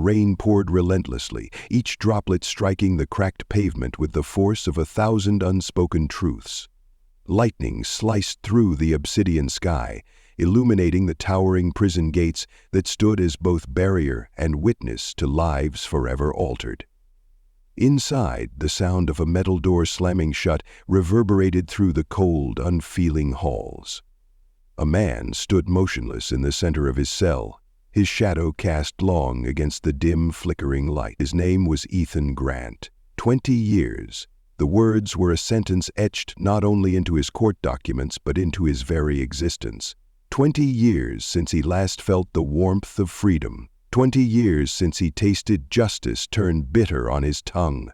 rain poured relentlessly, each droplet striking the cracked pavement with the force of 1,000 unspoken truths. Lightning sliced through the obsidian sky, illuminating the towering prison gates that stood as both barrier and witness to lives forever altered. Inside, the sound of a metal door slamming shut reverberated through the cold, unfeeling halls. A man stood motionless in the center of his cell, his shadow cast long against the dim, flickering light. His name was Ethan Grant. 20 years. The words were a sentence etched not only into his court documents but into his very existence. 20 years since he last felt the warmth of freedom. 20 years since he tasted justice turn bitter on his tongue.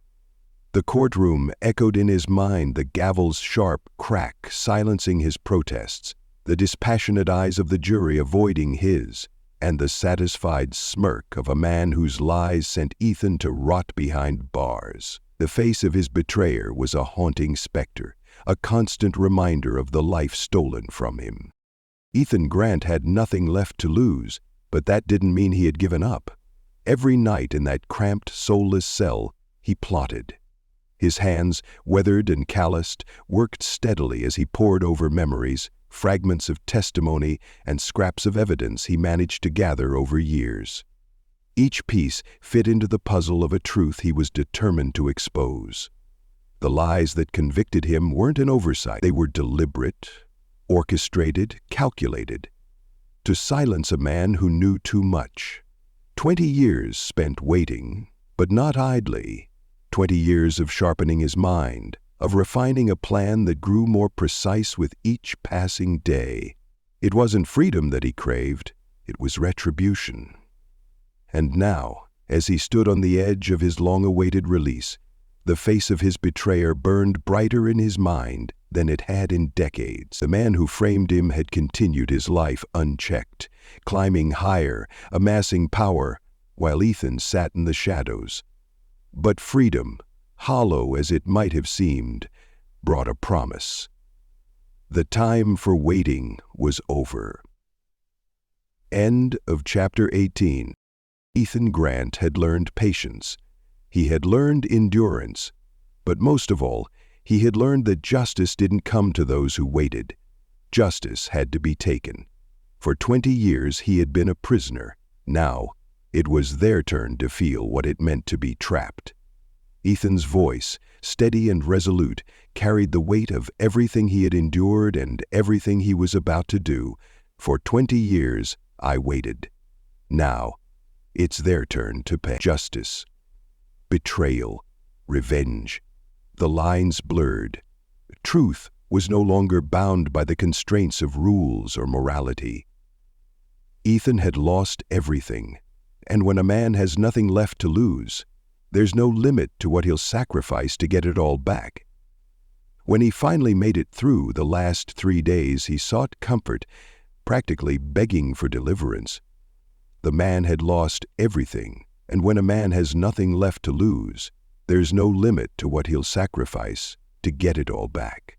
The courtroom echoed in his mind, the gavel's sharp crack silencing his protests, the dispassionate eyes of the jury avoiding his, and the satisfied smirk of a man whose lies sent Ethan to rot behind bars. The face of his betrayer was a haunting specter, a constant reminder of the life stolen from him. Ethan Grant had nothing left to lose, but that didn't mean he had given up. Every night in that cramped, soulless cell, he plotted. His hands, weathered and calloused, worked steadily as he pored over memories, fragments of testimony, and scraps of evidence he managed to gather over years. Each piece fit into the puzzle of a truth he was determined to expose. The lies that convicted him weren't an oversight. They were deliberate, orchestrated, calculated, to silence a man who knew too much. 20 years spent waiting, but not idly. 20 years of sharpening his mind, of refining a plan that grew more precise with each passing day. It wasn't freedom that he craved, it was retribution. And now, as he stood on the edge of his long-awaited release, the face of his betrayer burned brighter in his mind than it had in decades. The man who framed him had continued his life unchecked, climbing higher, amassing power, while Ethan sat in the shadows. But freedom, hollow as it might have seemed, brought a promise. The time for waiting was over. End of chapter 18. Ethan Grant had learned patience. He had learned endurance. But most of all, he had learned that justice didn't come to those who waited. Justice had to be taken. For 20 years he had been a prisoner. Now, it was their turn to feel what it meant to be trapped. Ethan's voice, steady and resolute, carried the weight of everything he had endured and everything he was about to do. For 20 years, I waited. Now, it's their turn to pay. Justice, betrayal, revenge. The lines blurred. Truth was no longer bound by the constraints of rules or morality. Ethan had lost everything, and when a man has nothing left to lose, there's no limit to what he'll sacrifice to get it all back. When he finally made it through the last 3 days, he sought comfort, practically begging for deliverance. The man had lost everything, and when a man has nothing left to lose, there's no limit to what he'll sacrifice to get it all back.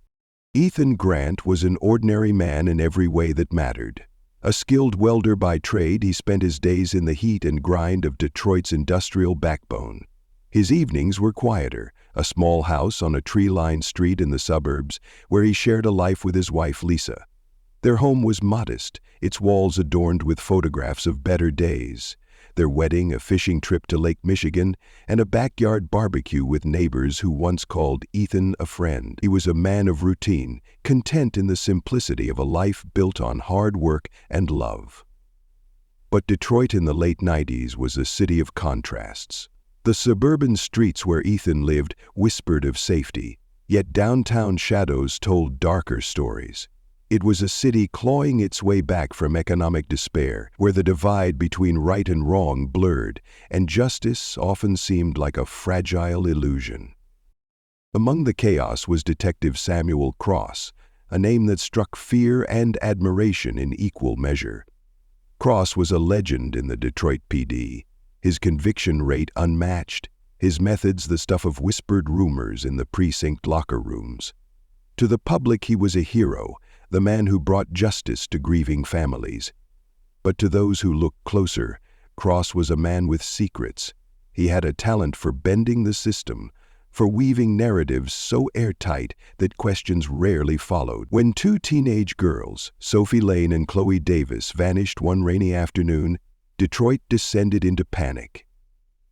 Ethan Grant was an ordinary man in every way that mattered. A skilled welder by trade, he spent his days in the heat and grind of Detroit's industrial backbone. His evenings were quieter, a small house on a tree-lined street in the suburbs, where he shared a life with his wife Lisa. Their home was modest, its walls adorned with photographs of better days. Their wedding, a fishing trip to Lake Michigan, and a backyard barbecue with neighbors who once called Ethan a friend. He was a man of routine, content in the simplicity of a life built on hard work and love. But Detroit in the late 90s was a city of contrasts. The suburban streets where Ethan lived whispered of safety, yet downtown shadows told darker stories. It was a city clawing its way back from economic despair, where the divide between right and wrong blurred, and justice often seemed like a fragile illusion. Among the chaos was Detective Samuel Cross, a name that struck fear and admiration in equal measure. Cross was a legend in the Detroit PD, his conviction rate unmatched, his methods the stuff of whispered rumors in the precinct locker rooms. To the public he was a hero, the man who brought justice to grieving families. But to those who looked closer, Cross was a man with secrets. He had a talent for bending the system, for weaving narratives so airtight that questions rarely followed. When two teenage girls, Sophie Lane and Chloe Davis, vanished one rainy afternoon, Detroit descended into panic.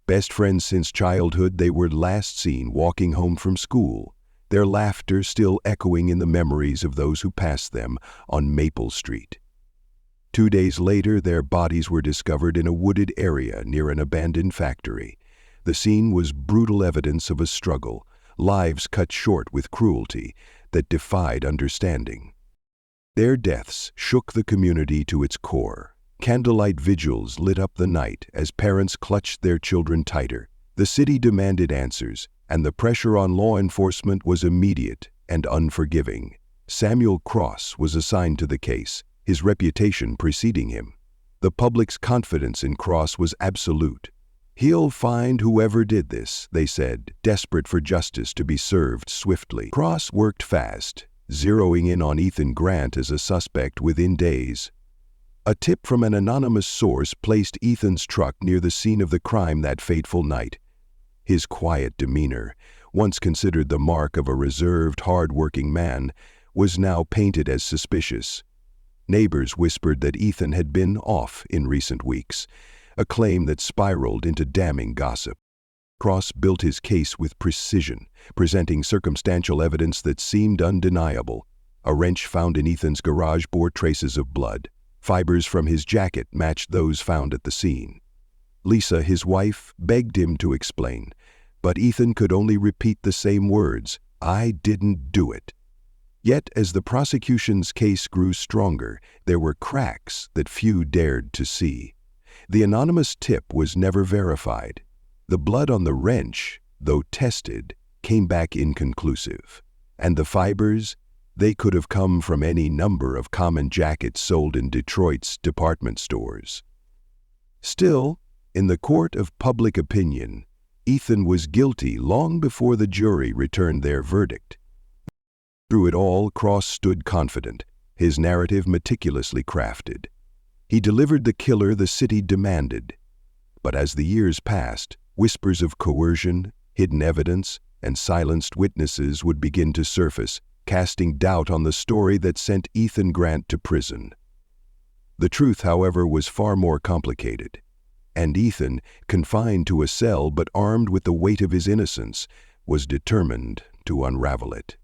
Best friends since childhood, they were last seen walking home from school, their laughter still echoing in the memories of those who passed them on Maple Street. 2 days later, their bodies were discovered in a wooded area near an abandoned factory. The scene was brutal evidence of a struggle, lives cut short with cruelty that defied understanding. Their deaths shook the community to its core. Candlelight vigils lit up the night as parents clutched their children tighter. The city demanded answers, and the pressure on law enforcement was immediate and unforgiving. Samuel Cross was assigned to the case, his reputation preceding him. The public's confidence in Cross was absolute. "He'll find whoever did this," they said, desperate for justice to be served swiftly. Cross worked fast, zeroing in on Ethan Grant as a suspect within days. A tip from an anonymous source placed Ethan's truck near the scene of the crime that fateful night. His quiet demeanor, once considered the mark of a reserved, hard-working man, was now painted as suspicious. Neighbors whispered that Ethan had been off in recent weeks, a claim that spiraled into damning gossip. Cross built his case with precision, presenting circumstantial evidence that seemed undeniable. A wrench found in Ethan's garage bore traces of blood. Fibers from his jacket matched those found at the scene. Lisa, his wife, begged him to explain, but Ethan could only repeat the same words, "I didn't do it." Yet, as the prosecution's case grew stronger, there were cracks that few dared to see. The anonymous tip was never verified. The blood on the wrench, though tested, came back inconclusive. And the fibers, they could have come from any number of common jackets sold in Detroit's department stores. Still, in the court of public opinion, Ethan was guilty long before the jury returned their verdict. Through it all, Cross stood confident, his narrative meticulously crafted. He delivered the killer the city demanded. But as the years passed, whispers of coercion, hidden evidence, and silenced witnesses would begin to surface, casting doubt on the story that sent Ethan Grant to prison. The truth, however, was far more complicated. And Ethan, confined to a cell but armed with the weight of his innocence, was determined to unravel it.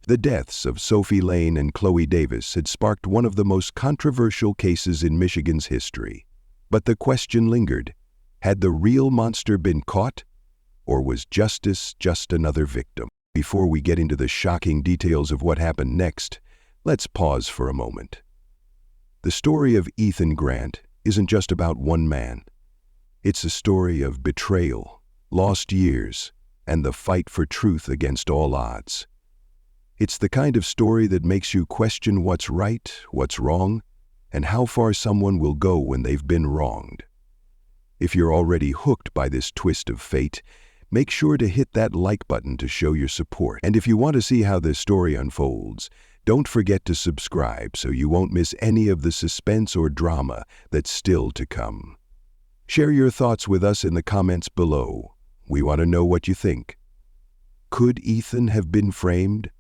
The deaths of Sophie Lane and Chloe Davis had sparked one of the most controversial cases in Michigan's history. But the question lingered: had the real monster been caught, or was justice just another victim? Before we get into the shocking details of what happened next, let's pause for a moment. The story of Ethan Grant isn't just about one man. It's a story of betrayal, lost years, and the fight for truth against all odds. It's the kind of story that makes you question what's right, what's wrong, and how far someone will go when they've been wronged. If you're already hooked by this twist of fate, make sure to hit that like button to show your support. And if you want to see how this story unfolds, don't forget to subscribe so you won't miss any of the suspense or drama that's still to come. Share your thoughts with us in the comments below. We want to know what you think. Could Ethan have been framed?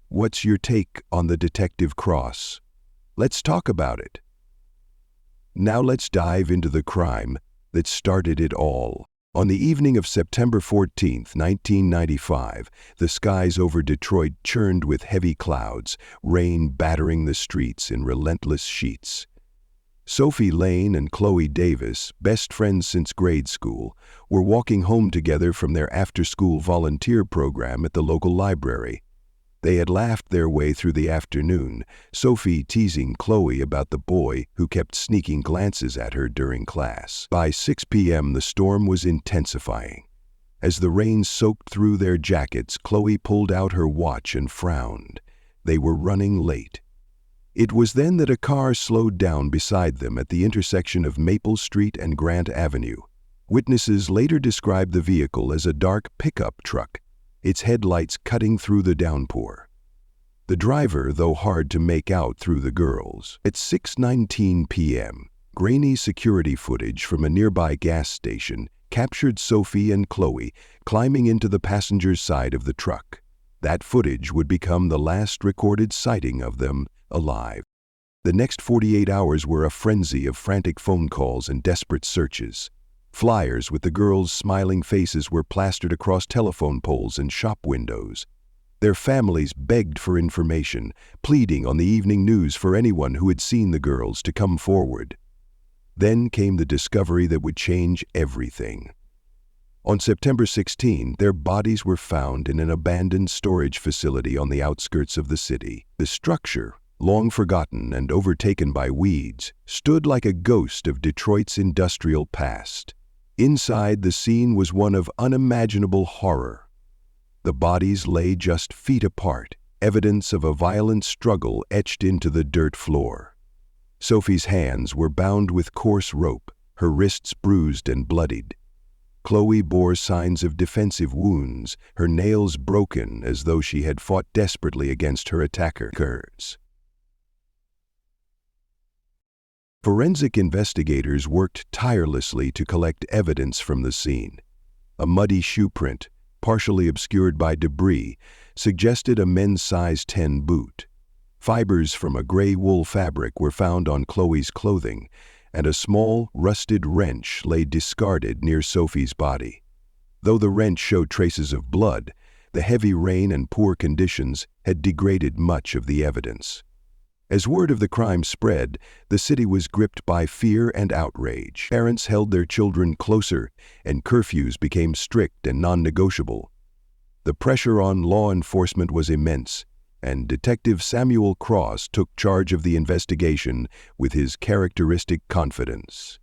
What's your take on the Detective Cross? Let's talk about it. Now let's dive into the crime that started it all. On the evening of September 14, 1995, the skies over Detroit churned with heavy clouds, rain battering the streets in relentless sheets. Sophie Lane and Chloe Davis, best friends since grade school, were walking home together from their after-school volunteer program at the local library. They had laughed their way through the afternoon, Sophie teasing Chloe about the boy who kept sneaking glances at her during class. By 6 p.m., the storm was intensifying. As the rain soaked through their jackets, Chloe pulled out her watch and frowned. They were running late. It was then that a car slowed down beside them at the intersection of Maple Street and Grant Avenue. Witnesses later described the vehicle as a dark pickup truck, its headlights cutting through the downpour. The driver, though hard to make out through the girls. At 6:19 p.m., Grainy security footage from a nearby gas station captured Sophie and Chloe climbing into the passenger's side of the truck. That footage would become the last recorded sighting of them alive. The next 48 hours were a frenzy of frantic phone calls and desperate searches. Flyers with the girls' smiling faces were plastered across telephone poles and shop windows. Their families begged for information, pleading on the evening news for anyone who had seen the girls to come forward. Then came the discovery that would change everything. On September 16, their bodies were found in an abandoned storage facility on the outskirts of the city. The structure, long forgotten and overtaken by weeds, stood like a ghost of Detroit's industrial past. Inside, the scene was one of unimaginable horror. The bodies lay just feet apart, evidence of a violent struggle etched into the dirt floor. Sophie's hands were bound with coarse rope, her wrists bruised and bloodied. Chloe bore signs of defensive wounds, her nails broken as though she had fought desperately against her attackers. Forensic investigators worked tirelessly to collect evidence from the scene. A muddy shoe print, partially obscured by debris, suggested a men's size 10 boot. Fibers from a gray wool fabric were found on Chloe's clothing, and a small, rusted wrench lay discarded near Sophie's body. Though the wrench showed traces of blood, the heavy rain and poor conditions had degraded much of the evidence. As word of the crime spread, the city was gripped by fear and outrage. Parents held their children closer, and curfews became strict and non-negotiable. The pressure on law enforcement was immense, and Detective Samuel Cross took charge of the investigation with his characteristic confidence.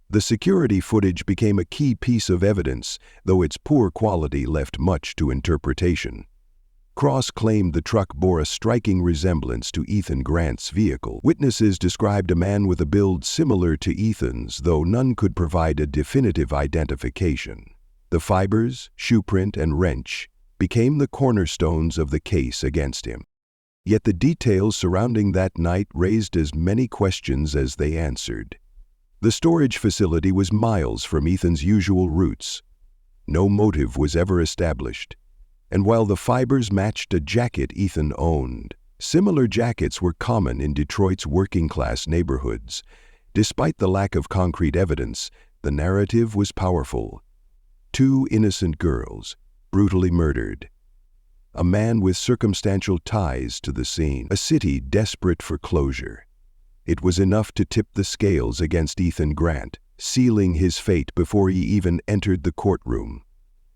The security footage became a key piece of evidence, though its poor quality left much to interpretation. Cross claimed the truck bore a striking resemblance to Ethan Grant's vehicle. Witnesses described a man with a build similar to Ethan's, though none could provide a definitive identification. The fibers, shoe print, and wrench became the cornerstones of the case against him. Yet the details surrounding that night raised as many questions as they answered. The storage facility was miles from Ethan's usual routes. No motive was ever established. And while the fibers matched a jacket Ethan owned, similar jackets were common in Detroit's working-class neighborhoods. Despite the lack of concrete evidence, the narrative was powerful. 2 innocent girls, brutally murdered. A man with circumstantial ties to the scene. A city desperate for closure. It was enough to tip the scales against Ethan Grant, sealing his fate before he even entered the courtroom.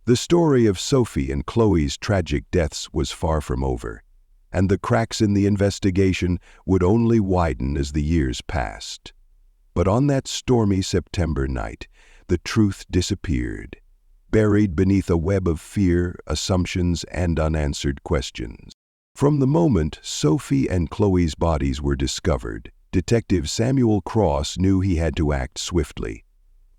The story of Sophie and Chloe's tragic deaths was far from over, and the cracks in the investigation would only widen as the years passed. But on that stormy September night, the truth disappeared, buried beneath a web of fear, assumptions, and unanswered questions. From the moment Sophie and Chloe's bodies were discovered, Detective Samuel Cross knew he had to act swiftly.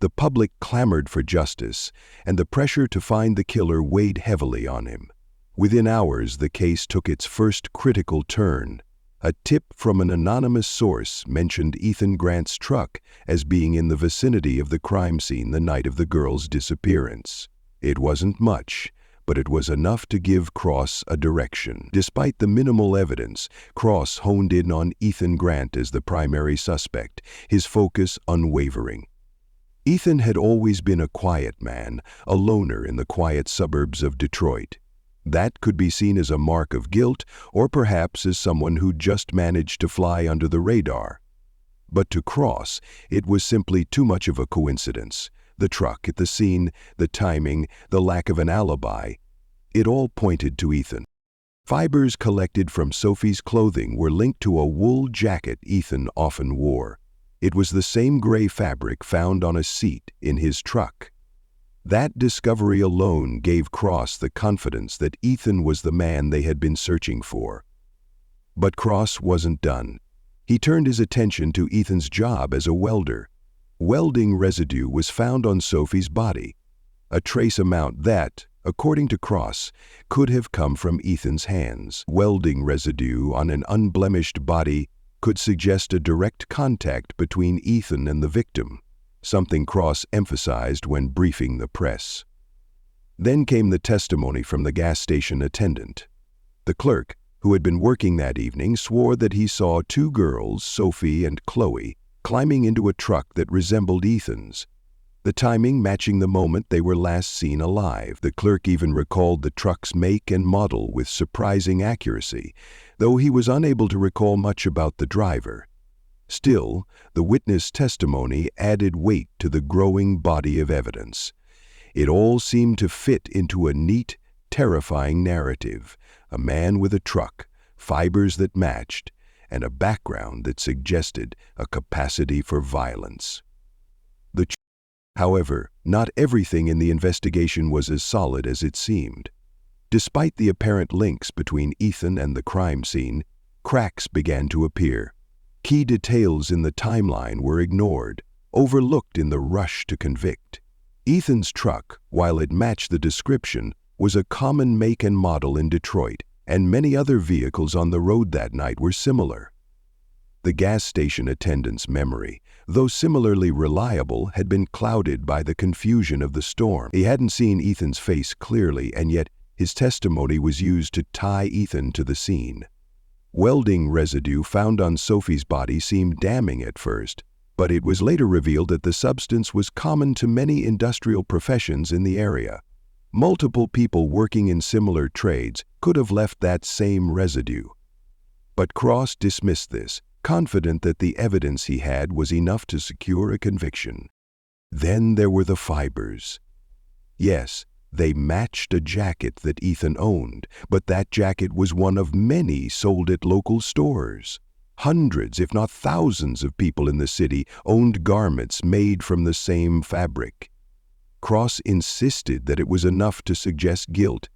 The public clamored for justice, and the pressure to find the killer weighed heavily on him. Within hours, the case took its first critical turn. A tip from an anonymous source mentioned Ethan Grant's truck as being in the vicinity of the crime scene the night of the girl's disappearance. It wasn't much, but it was enough to give Cross a direction. Despite the minimal evidence, Cross honed in on Ethan Grant as the primary suspect, his focus unwavering. Ethan had always been a quiet man, a loner in the quiet suburbs of Detroit. That could be seen as a mark of guilt, or perhaps as someone who just managed to fly under the radar. But to Cross, it was simply too much of a coincidence. The truck at the scene, the timing, the lack of an alibi, it all pointed to Ethan. Fibers collected from Sophie's clothing were linked to a wool jacket Ethan often wore. It was the same gray fabric found on a seat in his truck. That discovery alone gave Cross the confidence that Ethan was the man they had been searching for. But Cross wasn't done. He turned his attention to Ethan's job as a welder. Welding residue was found on Sophie's body, a trace amount that, according to Cross, could have come from Ethan's hands. Welding residue on an unblemished body could suggest a direct contact between Ethan and the victim, something Cross emphasized when briefing the press. Then came the testimony from the gas station attendant. The clerk, who had been working that evening, swore that he saw two girls, Sophie and Chloe, climbing into a truck that resembled Ethan's, the timing matching the moment they were last seen alive. The clerk even recalled the truck's make and model with surprising accuracy, though he was unable to recall much about the driver. Still, the witness testimony added weight to the growing body of evidence. It all seemed to fit into a neat, terrifying narrative: a man with a truck, fibers that matched, and a background that suggested a capacity for violence. However, not everything in the investigation was as solid as it seemed. Despite the apparent links between Ethan and the crime scene, cracks began to appear. Key details in the timeline were ignored, overlooked in the rush to convict. Ethan's truck, while it matched the description, was a common make and model in Detroit, and many other vehicles on the road that night were similar. The gas station attendant's memory, though similarly reliable, had been clouded by the confusion of the storm. He hadn't seen Ethan's face clearly, and yet his testimony was used to tie Ethan to the scene. Welding residue found on Sophie's body seemed damning at first, but it was later revealed that the substance was common to many industrial professions in the area. Multiple people working in similar trades could have left that same residue. But Cross dismissed this, confident that the evidence he had was enough to secure a conviction. Then there were the fibers. Yes, they matched a jacket that Ethan owned, but that jacket was one of many sold at local stores. Hundreds, if not thousands, of people in the city owned garments made from the same fabric. Cross insisted that it was enough to suggest guilt,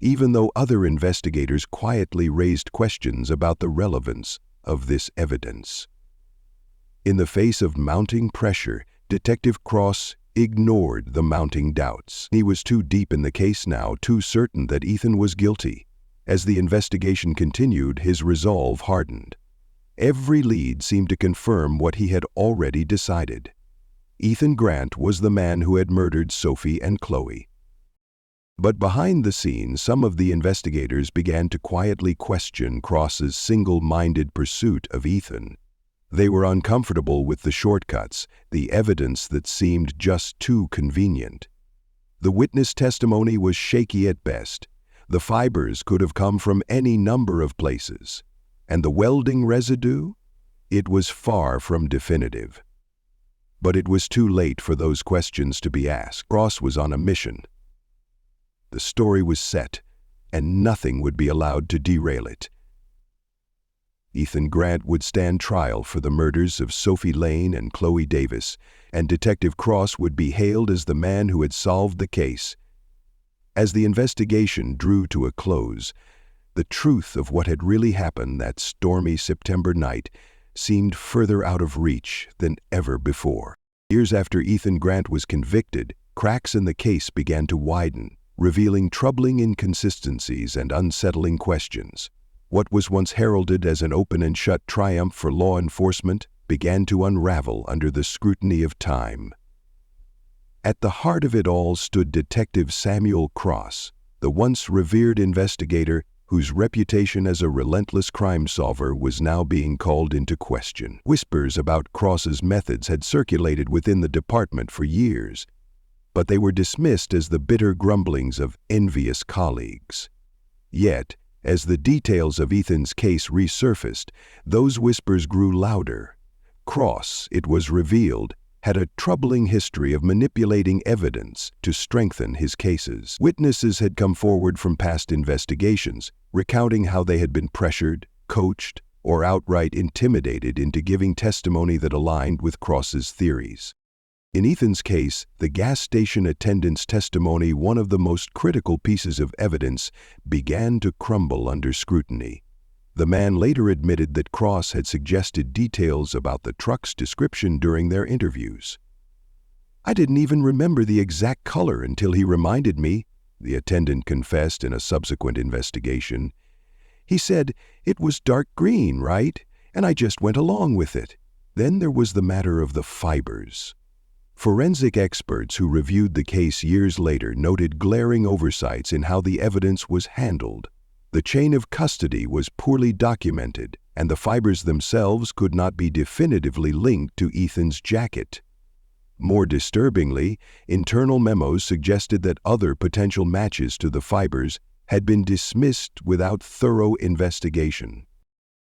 even though other investigators quietly raised questions about the relevance of this evidence. In the face of mounting pressure, Detective Cross ignored the mounting doubts. He was too deep in the case now, too certain that Ethan was guilty. As the investigation continued, his resolve hardened. Every lead seemed to confirm what he had already decided. Ethan Grant was the man who had murdered Sophie and Chloe. But behind the scenes, some of the investigators began to quietly question Cross's single-minded pursuit of Ethan. They were uncomfortable with the shortcuts, the evidence that seemed just too convenient. The witness testimony was shaky at best. The fibers could have come from any number of places. And the welding residue? It was far from definitive. But it was too late for those questions to be asked. Cross was on a mission. The story was set, and nothing would be allowed to derail it. Ethan Grant would stand trial for the murders of Sophie Lane and Chloe Davis, and Detective Cross would be hailed as the man who had solved the case. As the investigation drew to a close, the truth of what had really happened that stormy September night seemed further out of reach than ever before. Years after Ethan Grant was convicted, cracks in the case began to widen, revealing troubling inconsistencies and unsettling questions. What was once heralded as an open and shut triumph for law enforcement began to unravel under the scrutiny of time. At the heart of it all stood Detective Samuel Cross, the once revered investigator whose reputation as a relentless crime solver was now being called into question. Whispers about Cross's methods had circulated within the department for years, but they were dismissed as the bitter grumblings of envious colleagues. Yet, as the details of Ethan's case resurfaced, those whispers grew louder. Cross, it was revealed, had a troubling history of manipulating evidence to strengthen his cases. Witnesses had come forward from past investigations, recounting how they had been pressured, coached, or outright intimidated into giving testimony that aligned with Cross's theories. In Ethan's case, the gas station attendant's testimony, one of the most critical pieces of evidence, began to crumble under scrutiny. The man later admitted that Cross had suggested details about the truck's description during their interviews. "I didn't even remember the exact color until he reminded me," the attendant confessed in a subsequent investigation. "He said, 'It was dark green, right? and I just went along with it. Then there was the matter of the fibers. Forensic experts who reviewed the case years later noted glaring oversights in how the evidence was handled. The chain of custody was poorly documented, and the fibers themselves could not be definitively linked to Ethan's jacket. More disturbingly, internal memos suggested that other potential matches to the fibers had been dismissed without thorough investigation.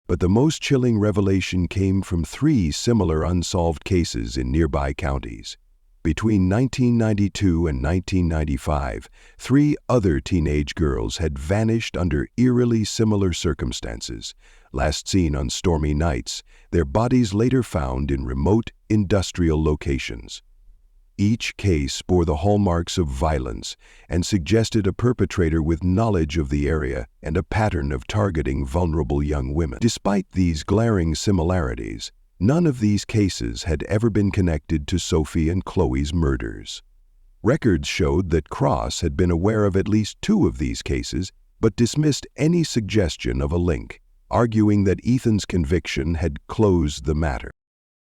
But the most chilling revelation came from 3 similar unsolved cases in nearby counties. Between 1992 and 1995, 3 other teenage girls had vanished under eerily similar circumstances. Last seen on stormy nights, their bodies later found in remote industrial locations. Each case bore the hallmarks of violence and suggested a perpetrator with knowledge of the area and a pattern of targeting vulnerable young women. Despite these glaring similarities, none of these cases had ever been connected to Sophie and Chloe's murders. Records showed that Cross had been aware of at least 2 of these cases, but dismissed any suggestion of a link, arguing that Ethan's conviction had closed the matter.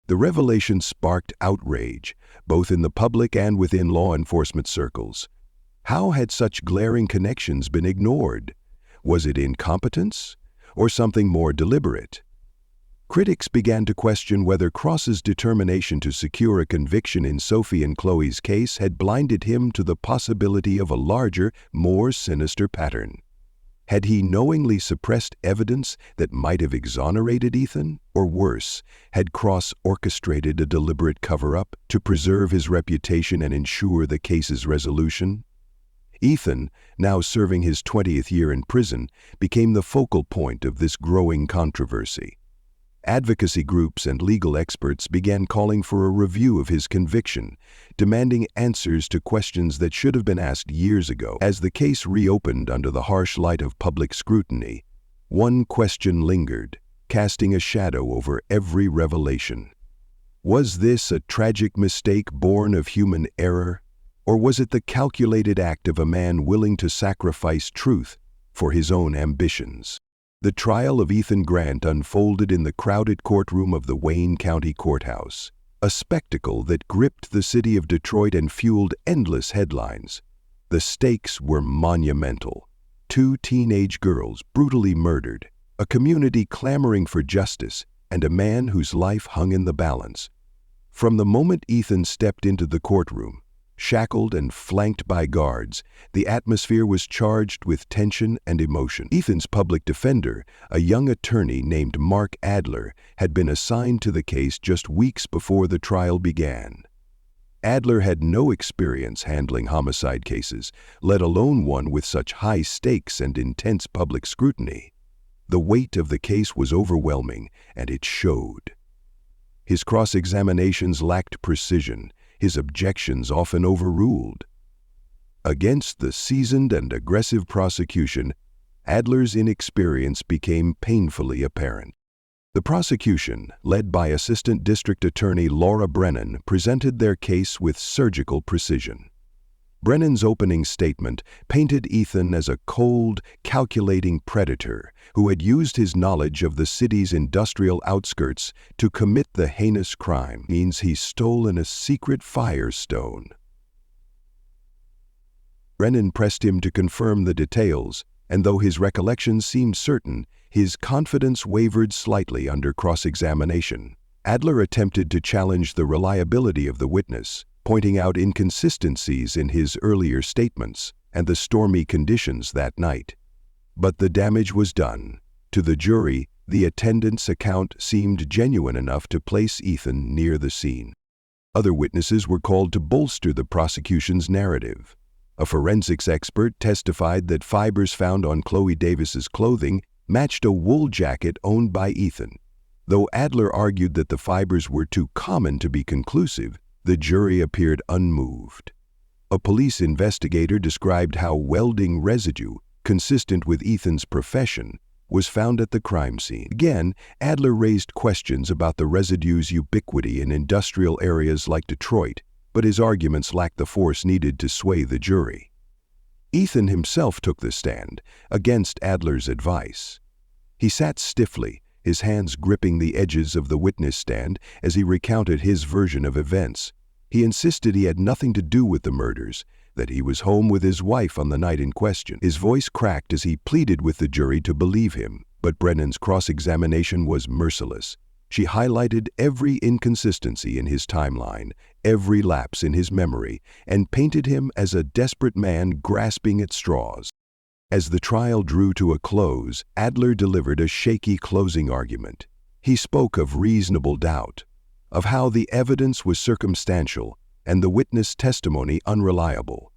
The revelation sparked outrage, both in the public and within law enforcement circles. How had such glaring connections been ignored? Was it incompetence, or something more deliberate? Critics began to question whether Cross's determination to secure a conviction in Sophie and Chloe's case had blinded him to the possibility of a larger, more sinister pattern. Had he knowingly suppressed evidence that might have exonerated Ethan? Or worse, had Cross orchestrated a deliberate cover-up to preserve his reputation and ensure the case's resolution? Ethan, now serving his 20th year in prison, became the focal point of this growing controversy. Advocacy groups and legal experts began calling for a review of his conviction, demanding answers to questions that should have been asked years ago. As the case reopened under the harsh light of public scrutiny, one question lingered, casting a shadow over every revelation. Was this a tragic mistake born of human error, or was it the calculated act of a man willing to sacrifice truth for his own ambitions? The trial of Ethan Grant unfolded in the crowded courtroom of the Wayne County Courthouse, a spectacle that gripped the city of Detroit and fueled endless headlines. The stakes were monumental. 2 teenage girls brutally murdered, a community clamoring for justice, and a man whose life hung in the balance. From the moment Ethan stepped into the courtroom, shackled and flanked by guards, the atmosphere was charged with tension and emotion. Ethan's public defender, a young attorney named Mark Adler, had been assigned to the case just weeks before the trial began. Adler had no experience handling homicide cases, let alone one with such high stakes and intense public scrutiny. The weight of the case was overwhelming, and it showed. His cross-examinations lacked precision, his objections often overruled. Against the seasoned and aggressive prosecution, Adler's inexperience became painfully apparent. The prosecution, led by Assistant District Attorney Laura Brennan, presented their case with surgical precision. Brennan's opening statement painted Ethan as a cold, calculating predator who had used his knowledge of the city's industrial outskirts to commit the heinous crime. Means he stolen a secret firestone. Brennan pressed him to confirm the details, and though his recollections seemed certain, his confidence wavered slightly under cross-examination. Adler attempted to challenge the reliability of the witness, pointing out inconsistencies in his earlier statements and the stormy conditions that night. But the damage was done. To the jury, the attendant's account seemed genuine enough to place Ethan near the scene. Other witnesses were called to bolster the prosecution's narrative. A forensics expert testified that fibers found on Chloe Davis's clothing matched a wool jacket owned by Ethan. Though Adler argued that the fibers were too common to be conclusive, the jury appeared unmoved. A police investigator described how welding residue, consistent with Ethan's profession, was found at the crime scene. Again, Adler raised questions about the residue's ubiquity in industrial areas like Detroit, but his arguments lacked the force needed to sway the jury. Ethan himself took the stand, against Adler's advice. He sat stiffly, his hands gripping the edges of the witness stand as he recounted his version of events. He insisted he had nothing to do with the murders, that he was home with his wife on the night in question. His voice cracked as he pleaded with the jury to believe him, but Brennan's cross-examination was merciless. She highlighted every inconsistency in his timeline, every lapse in his memory, and painted him as a desperate man grasping at straws. As the trial drew to a close, Adler delivered a shaky closing argument. He spoke of reasonable doubt, of how the evidence was circumstantial and the witness testimony unreliable.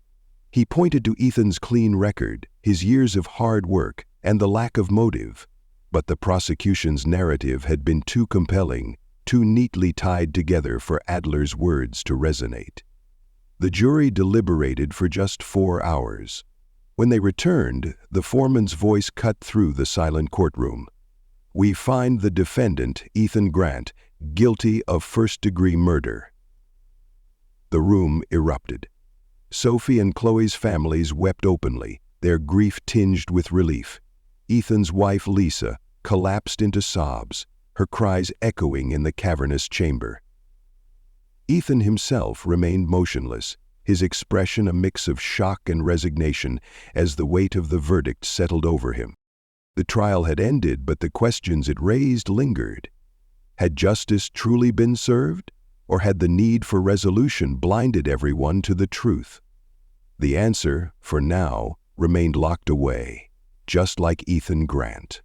He pointed to Ethan's clean record, his years of hard work, and the lack of motive. But the prosecution's narrative had been too compelling, too neatly tied together for Adler's words to resonate. The jury deliberated for just 4 hours. When they returned, the foreman's voice cut through the silent courtroom. "We find the defendant, Ethan Grant, guilty of first-degree murder." The room erupted. Sophie and Chloe's families wept openly, their grief tinged with relief. Ethan's wife, Lisa, collapsed into sobs, her cries echoing in the cavernous chamber. Ethan himself remained motionless, his expression a mix of shock and resignation as the weight of the verdict settled over him. The trial had ended, but the questions it raised lingered. Had justice truly been served, or had the need for resolution blinded everyone to the truth? The answer, for now, remained locked away, just like Ethan Grant.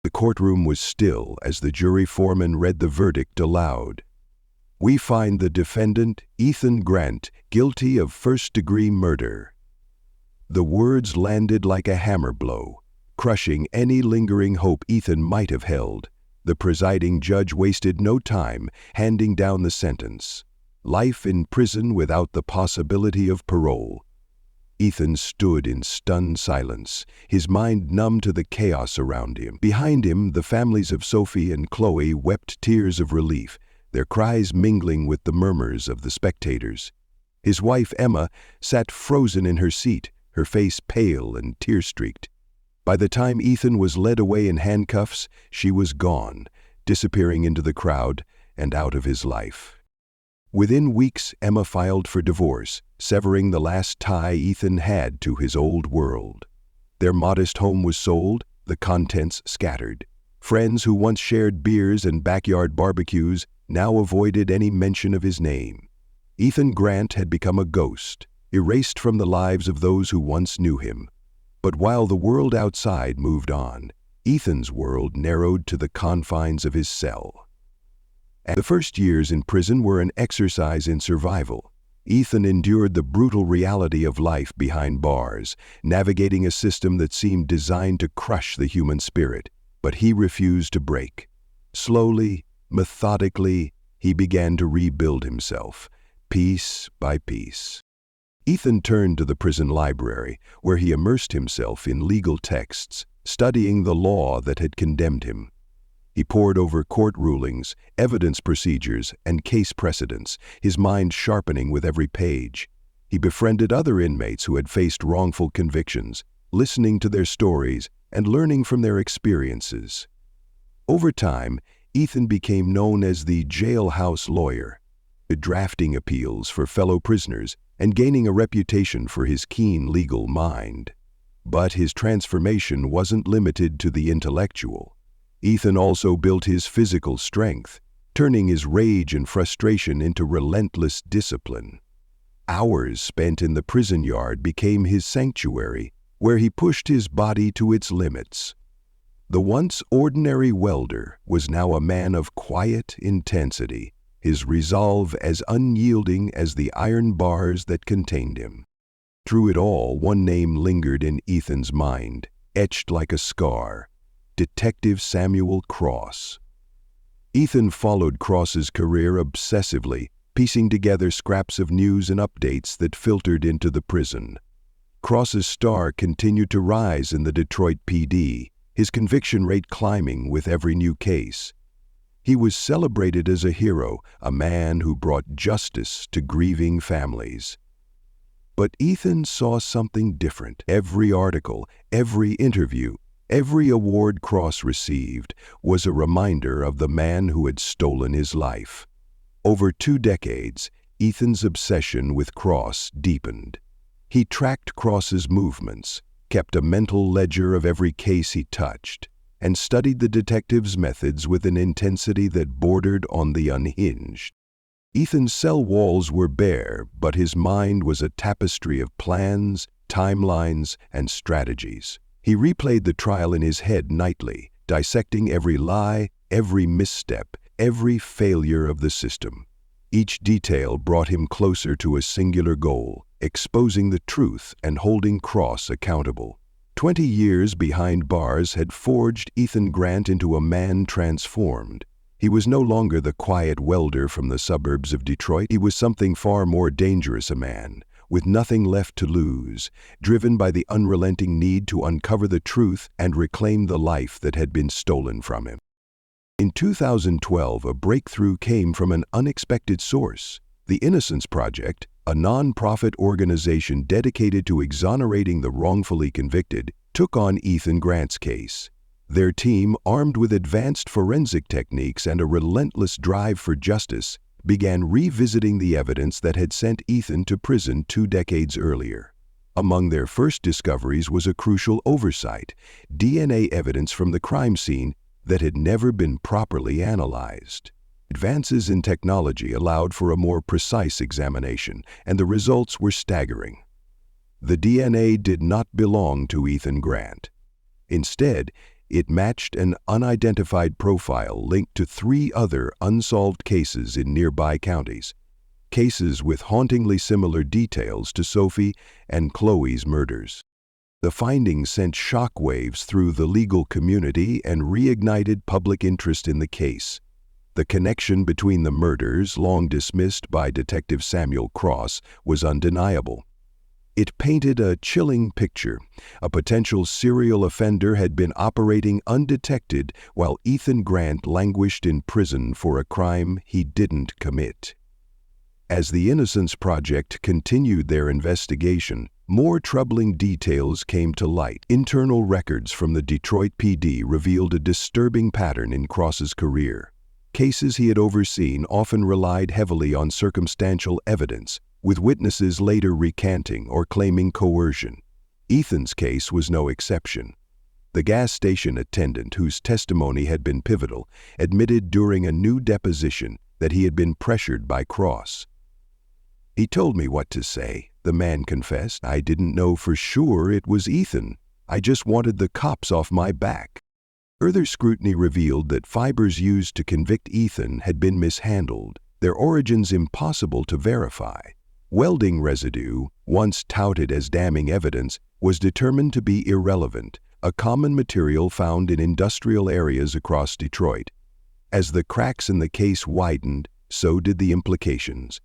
The courtroom was still as the jury foreman read the verdict aloud. "We find the defendant, Ethan Grant, guilty of first-degree murder." The words landed like a hammer blow, crushing any lingering hope Ethan might have held. The presiding judge wasted no time handing down the sentence: life in prison without the possibility of parole. Ethan stood in stunned silence, his mind numb to the chaos around him. Behind him, the families of Sophie and Chloe wept tears of relief, their cries mingling with the murmurs of the spectators. His wife, Emma, sat frozen in her seat, her face pale and tear-streaked. By the time Ethan was led away in handcuffs, she was gone, disappearing into the crowd and out of his life. Within weeks, Emma filed for divorce, severing the last tie Ethan had to his old world. Their modest home was sold, the contents scattered. Friends who once shared beers and backyard barbecues now avoided any mention of his name. Ethan Grant had become a ghost, erased from the lives of those who once knew him. But while the world outside moved on, Ethan's world narrowed to the confines of his cell. The first years in prison were an exercise in survival. Ethan endured the brutal reality of life behind bars, navigating a system that seemed designed to crush the human spirit, but he refused to break. Slowly, methodically, he began to rebuild himself, piece by piece. Ethan turned to the prison library, where he immersed himself in legal texts, studying the law that had condemned him. He pored over court rulings, evidence procedures, and case precedents, his mind sharpening with every page. He befriended other inmates who had faced wrongful convictions, listening to their stories and learning from their experiences. Over time, Ethan became known as the jailhouse lawyer, drafting appeals for fellow prisoners and gaining a reputation for his keen legal mind. But his transformation wasn't limited to the intellectual. Ethan also built his physical strength, turning his rage and frustration into relentless discipline. Hours spent in the prison yard became his sanctuary, where he pushed his body to its limits. The once ordinary welder was now a man of quiet intensity, his resolve as unyielding as the iron bars that contained him. Through it all, one name lingered in Ethan's mind, etched like a scar: Detective Samuel Cross. Ethan followed Cross's career obsessively, piecing together scraps of news and updates that filtered into the prison. Cross's star continued to rise in the Detroit PD, his conviction rate climbing with every new case. He was celebrated as a hero, a man who brought justice to grieving families. But Ethan saw something different. Every article, every interview, Every award Cross received was a reminder of the man who had stolen his life. Over 2 decades, Ethan's obsession with Cross deepened. He tracked Cross's movements, kept a mental ledger of every case he touched, and studied the detective's methods with an intensity that bordered on the unhinged. Ethan's cell walls were bare, but his mind was a tapestry of plans, timelines, and strategies. He replayed the trial in his head nightly, dissecting every lie, every misstep, every failure of the system. Each detail brought him closer to a singular goal: exposing the truth and holding Cross accountable. 20 years behind bars had forged Ethan Grant into a man transformed. He was no longer the quiet welder from the suburbs of Detroit. He was something far more dangerous, a man with nothing left to lose, driven by the unrelenting need to uncover the truth and reclaim the life that had been stolen from him. In 2012, a breakthrough came from an unexpected source. The Innocence Project, a non-profit organization dedicated to exonerating the wrongfully convicted, took on Ethan Grant's case. Their team, armed with advanced forensic techniques and a relentless drive for justice, began revisiting the evidence that had sent Ethan to prison 2 decades earlier. Among their first discoveries was a crucial oversight: DNA evidence from the crime scene that had never been properly analyzed. Advances in technology allowed for a more precise examination, and the results were staggering. The DNA did not belong to Ethan Grant. Instead, it matched an unidentified profile linked to 3 other unsolved cases in nearby counties, cases with hauntingly similar details to Sophie and Chloe's murders. The findings sent shockwaves through the legal community and reignited public interest in the case. The connection between the murders, long dismissed by Detective Samuel Cross, was undeniable. It painted a chilling picture. A potential serial offender had been operating undetected while Ethan Grant languished in prison for a crime he didn't commit. As the Innocence Project continued their investigation, more troubling details came to light. Internal records from the Detroit PD revealed a disturbing pattern in Cross's career. Cases he had overseen often relied heavily on circumstantial evidence, with witnesses later recanting or claiming coercion. Ethan's case was no exception. The gas station attendant, whose testimony had been pivotal, admitted during a new deposition that he had been pressured by Cross. "He told me what to say," the man confessed. "I didn't know for sure it was Ethan. I just wanted the cops off my back." Further scrutiny revealed that fibers used to convict Ethan had been mishandled, their origins impossible to verify. Welding residue, once touted as damning evidence, was determined to be irrelevant, a common material found in industrial areas across Detroit. As the cracks in the case widened, so did the implications.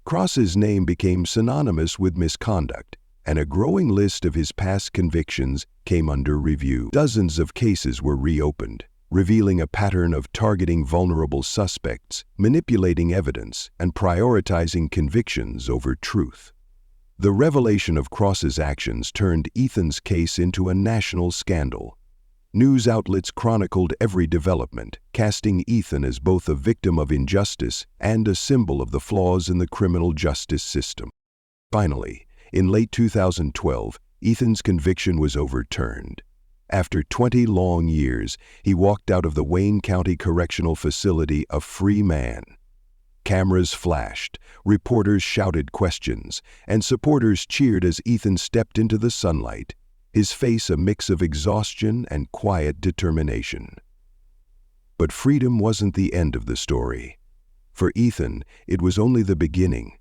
Cross's name became synonymous with misconduct, and a growing list of his past convictions came under review. Dozens of cases were reopened, revealing a pattern of targeting vulnerable suspects, manipulating evidence, and prioritizing convictions over truth. The revelation of Cross's actions turned Ethan's case into a national scandal. News outlets chronicled every development, casting Ethan as both a victim of injustice and a symbol of the flaws in the criminal justice system. Finally, in late 2012, Ethan's conviction was overturned. After 20 long years, he walked out of the Wayne County Correctional Facility a free man. Cameras flashed, reporters shouted questions, and supporters cheered as Ethan stepped into the sunlight, his face a mix of exhaustion and quiet determination. But freedom wasn't the end of the story. For Ethan, it was only the beginning.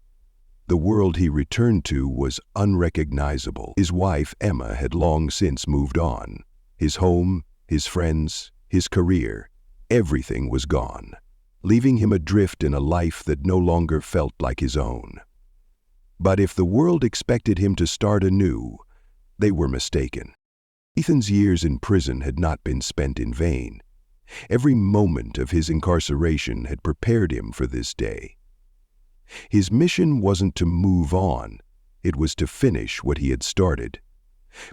The world he returned to was unrecognizable. His wife, Emma, had long since moved on. His home, his friends, his career, everything was gone, leaving him adrift in a life that no longer felt like his own. But if the world expected him to start anew, they were mistaken. Ethan's years in prison had not been spent in vain. Every moment of his incarceration had prepared him for this day. His mission wasn't to move on, it was to finish what he had started.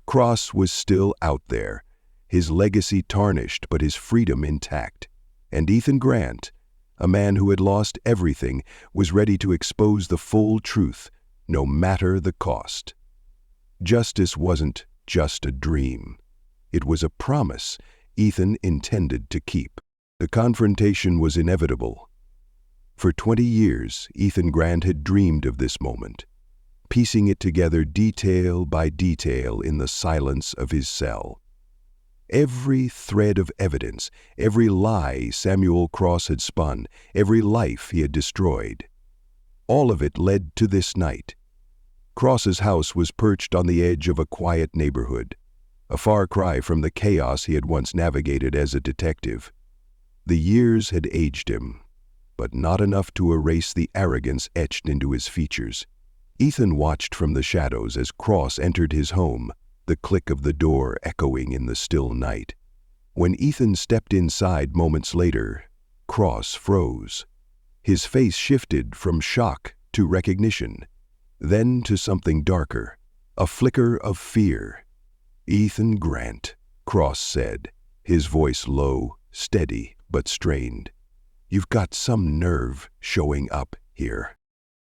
Cross was still out there, his legacy tarnished but his freedom intact. And Ethan Grant, a man who had lost everything, was ready to expose the full truth, no matter the cost. Justice wasn't just a dream. It was a promise Ethan intended to keep. The confrontation was inevitable. For 20 years, Ethan Grant had dreamed of this moment, piecing it together detail by detail in the silence of his cell. Every thread of evidence, every lie Samuel Cross had spun, every life he had destroyed, all of it led to this night. Cross's house was perched on the edge of a quiet neighborhood, a far cry from the chaos he had once navigated as a detective. The years had aged him, but not enough to erase the arrogance etched into his features. Ethan watched from the shadows as Cross entered his home, the click of the door echoing in the still night. When Ethan stepped inside moments later, Cross froze. His face shifted from shock to recognition, then to something darker, a flicker of fear. "Ethan Grant," Cross said, his voice low, steady, but strained. "You've got some nerve showing up here."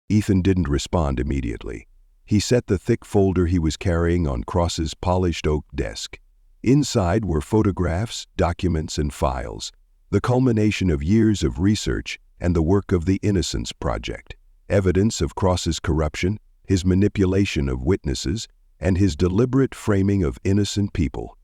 Ethan didn't respond immediately. He set the thick folder he was carrying on Cross's polished oak desk. Inside were photographs, documents, and files, the culmination of years of research and the work of the Innocence Project, evidence of Cross's corruption, his manipulation of witnesses, and his deliberate framing of innocent people.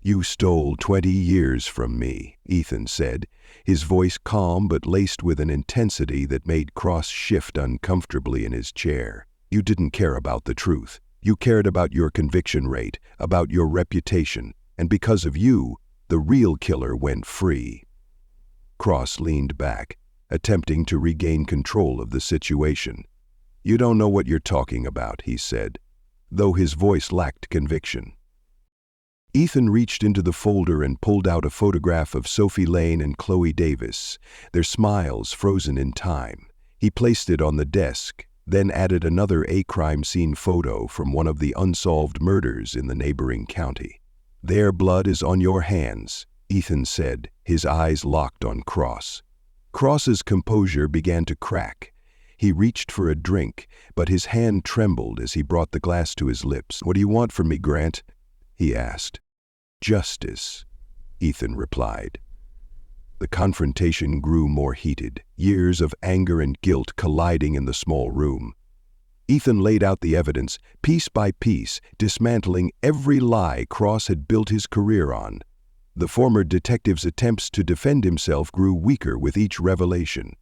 "You stole 20 years from me," Ethan said, his voice calm but laced with an intensity that made Cross shift uncomfortably in his chair. "You didn't care about the truth. You cared about your conviction rate, about your reputation, and because of you, the real killer went free." Cross leaned back, attempting to regain control of the situation. "You don't know what you're talking about," he said, though his voice lacked conviction. Ethan reached into the folder and pulled out a photograph of Sophie Lane and Chloe Davis, their smiles frozen in time. He placed it on the desk, then added another crime scene photo from one of the unsolved murders in the neighboring county. "Their blood is on your hands," Ethan said, his eyes locked on Cross. Cross's composure began to crack. He reached for a drink, but his hand trembled as he brought the glass to his lips. "What do you want from me, Grant?" he asked. "Justice," Ethan replied. The confrontation grew more heated, years of anger and guilt colliding in the small room. Ethan laid out the evidence, piece by piece, dismantling every lie Cross had built his career on. The former detective's attempts to defend himself grew weaker with each revelation.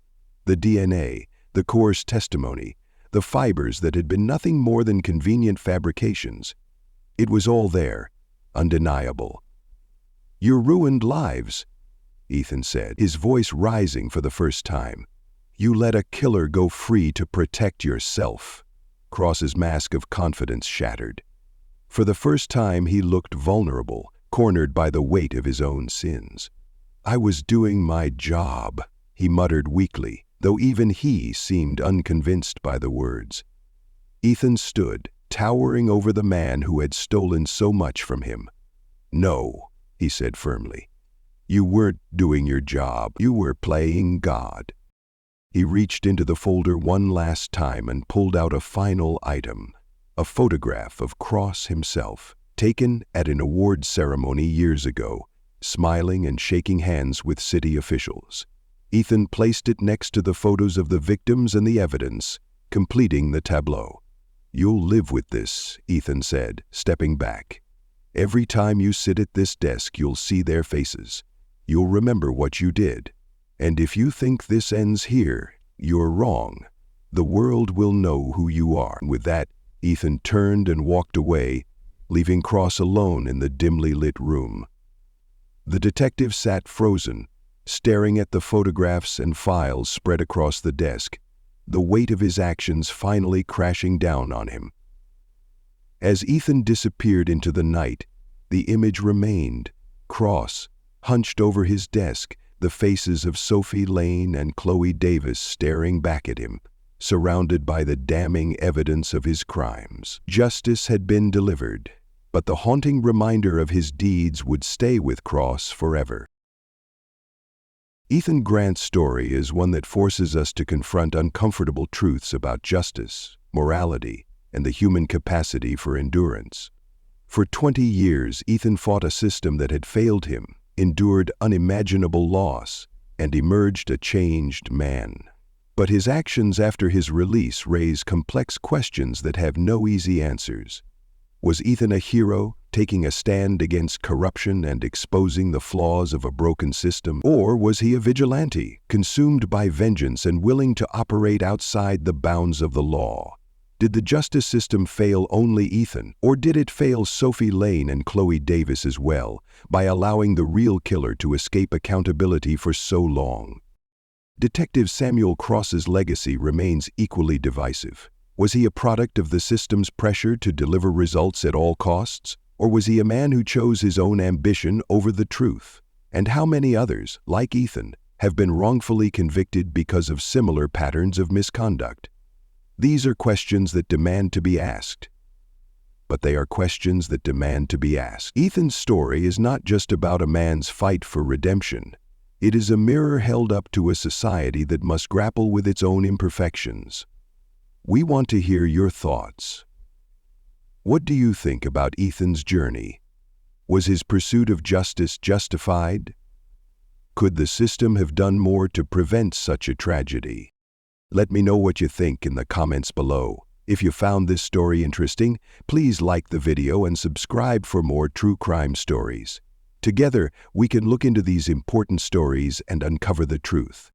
The DNA, the coarse testimony, the fibers that had been nothing more than convenient fabrications. It was all there, undeniable. "You ruined lives," Ethan said, his voice rising for the first time. "You let a killer go free to protect yourself." Cross's mask of confidence shattered. For the first time he looked vulnerable, cornered by the weight of his own sins. "I was doing my job," he muttered weakly, though even he seemed unconvinced by the words. Ethan stood, towering over the man who had stolen so much from him. "No," he said firmly. "You weren't doing your job. You were playing God." He reached into the folder one last time and pulled out a final item, a photograph of Cross himself, taken at an awards ceremony years ago, smiling and shaking hands with city officials. Ethan placed it next to the photos of the victims and the evidence, completing the tableau. "You'll live with this," Ethan said, stepping back. "Every time you sit at this desk, you'll see their faces. You'll remember what you did. And if you think this ends here, you're wrong. The world will know who you are." With that, Ethan turned and walked away, leaving Cross alone in the dimly lit room. The detective sat frozen, staring at the photographs and files spread across the desk, the weight of his actions finally crashing down on him. As Ethan disappeared into the night, the image remained, Cross, hunched over his desk, the faces of Sophie Lane and Chloe Davis staring back at him, surrounded by the damning evidence of his crimes. Justice had been delivered. but the haunting reminder of his deeds would stay with Cross forever. Ethan Grant's story is one that forces us to confront uncomfortable truths about justice, morality, and the human capacity for endurance. For 20 years, Ethan fought a system that had failed him, endured unimaginable loss, and emerged a changed man. But his actions after his release raise complex questions that have no easy answers. Was Ethan a hero, taking a stand against corruption and exposing the flaws of a broken system? Or was he a vigilante, consumed by vengeance and willing to operate outside the bounds of the law? Did the justice system fail only Ethan, or did it fail Sophie Lane and Chloe Davis as well, by allowing the real killer to escape accountability for so long? Detective Samuel Cross's legacy remains equally divisive. Was he a product of the system's pressure to deliver results at all costs, or was he a man who chose his own ambition over the truth? And how many others, like Ethan, have been wrongfully convicted because of similar patterns of misconduct? These are questions that demand to be asked. But they are questions that demand to be asked. Ethan's story is not just about a man's fight for redemption. It is a mirror held up to a society that must grapple with its own imperfections. We want to hear your thoughts. What do you think about Ethan's journey? Was his pursuit of justice justified? Could the system have done more to prevent such a tragedy? Let me know what you think in the comments below. If you found this story interesting, please like the video and subscribe for more true crime stories. Together, we can look into these important stories and uncover the truth.